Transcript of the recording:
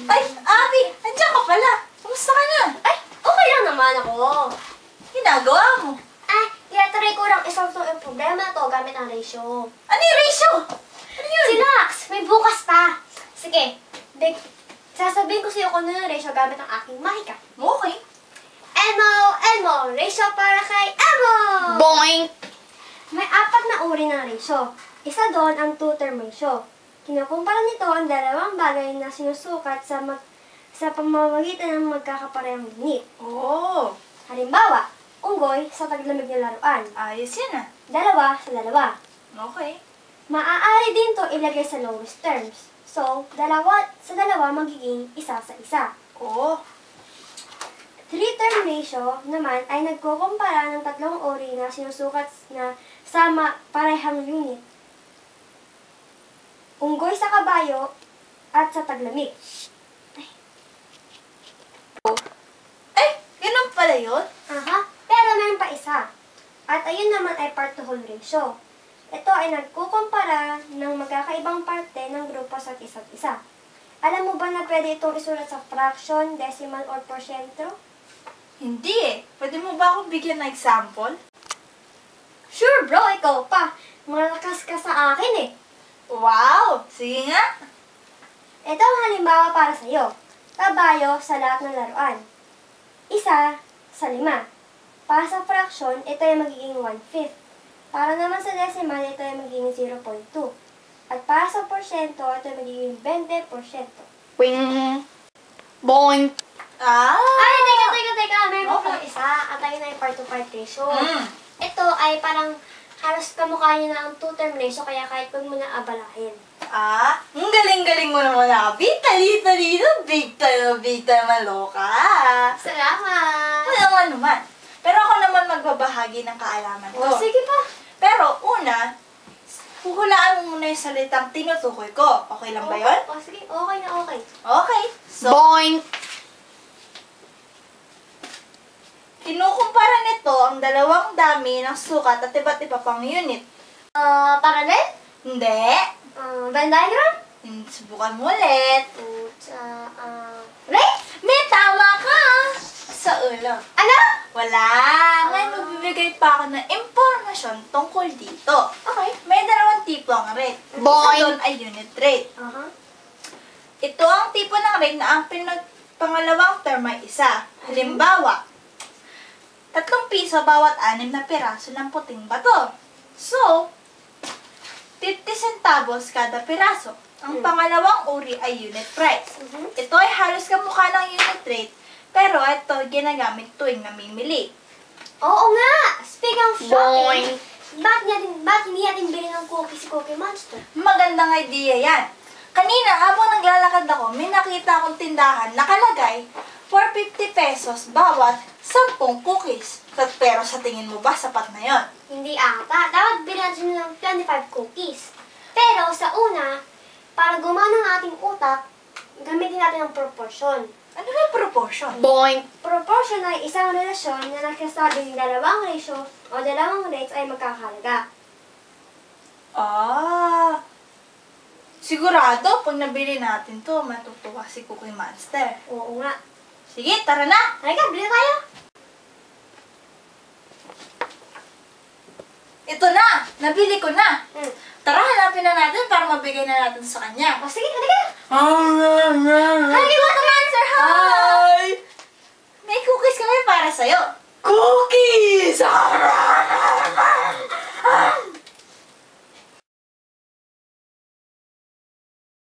Ay, Abby! Andiyan ka pala! Kumusta ka na? Ay, okay lang naman ako. Ginagawa mo? Ay, tinatry ko lang isolve yung problema na to gamit ang ratio. Ano yung ratio? Ano yun? Chillax! May bukas pa! Sige, sasabihin ko sa'yo kung ano yung ratio gamit ang aking mahika. Okay. Elmo! Ratio para kay Elmo! Boing! May 4 na uri ng ratio. Isa doon ang two-term ratio. Kinukumpara nito ang dalawang bagay na sinusukat sa pamamagitan ng magkakaparehang unit. Oh, Halimbawa, unggoy sa taglamig na laruan. ayos yan ah. Dalawa sa dalawa. Okay. Maaari din to ilagay sa lowest terms. So, dalawa sa dalawa magiging isa sa isa. Oh, Three-term ratio naman ay nagkukumpara ng tatlong uri na sinusukat na sama parehang unit. Unggoy sa kabayo at sa taglamig. ay, ganun pala yun? Aha, pero meron pa isa. At ayun naman ay part-to-whole ratio. Ito ay nagkukumpara ng magkakaibang parte ng grupo sa isa't isa. Alam mo ba na pwede itong isulat sa fraction, decimal, or porsyento? Hindi eh. Pwede mo ba akong bigyan ng example? Sure bro, ikaw pa. Malakas ka sa akin eh. Wow! Sige nga. Ito ang halimbawa para sa iyo. Kabayo sa lahat ng laruan. Isa sa 5. Para sa fraction, ito ay magiging 1/5. Para naman sa decimal, ito ay magiging 0.2. At para sa porsyento, ito ay magiging 20%. Wing! Boing! Ah! Ay, teka. Meron Okay. pang isa. At ayun ay part-to-part ratio. Mm. Ito ay parang halos kamukha niya na ang two-term ratio, kaya kahit huwag mo na abalahin. Ah, ang galing-galing mo naman, Abby. Talino, big time maloka. Salamat! Wala naman. Pero ako naman magbabahagi ng kaalaman ko. O, sige pa. Pero una, huhulaan mo muna yung salitang tinutukoy ko. Okay lang ba yun? O, sige. Okay na okay. Okay. So, Boing! kinukumpara nito ang dalawang dami ng sukat at iba't iba pang unit. Parallel? Hindi. Venn diagram? Subukan mo ulit. Right? May tama ka! Sa ulo. Ano? Wala. Ngayon magbibigay pa ako ng impormasyon tungkol dito. Okay. May dalawang tipo ang rate. Isa Boing! doon ay unit rate. Ito ang tipo ng rate na ang pangalawang term ay isa. Halimbawa, 3 piso bawat 6 na piraso ng puting bato. So, 50 centavos kada piraso. Ang pangalawang uri ay unit price. Ito ay halos kamukha ng unit rate, pero ito ginagamit tuwing namimili. Oo nga! Speaking of shopping, Boing! ba't hindi natin bilhin ng cookie si Cookie Monster? Magandang idea yan. Kanina, habang naglalakad ako, may nakita akong tindahan nakalagay 450 pesos bawat 10 cookies. Pero sa tingin mo ba, sapat na yon? Hindi ata. Dapat bilhin natin ng 25 cookies. Pero sa una, para gumana ang ating utak, gamitin natin ang proportion. Ano ba proportion? Boing! Proportion ay isang relasyon na nagsasabing dalawang ratio o dalawang rates ay magkakahalaga. Ah, sigurado, pag nabili natin to, matutuwa si Cookie Monster. Oo nga. Sige, tara na! Halika, bili tayo! Ito na! Nabili ko na! Hmm. Tara, hanapin na natin para mabigay na natin sa kanya. O sige, halika! Halika Halika,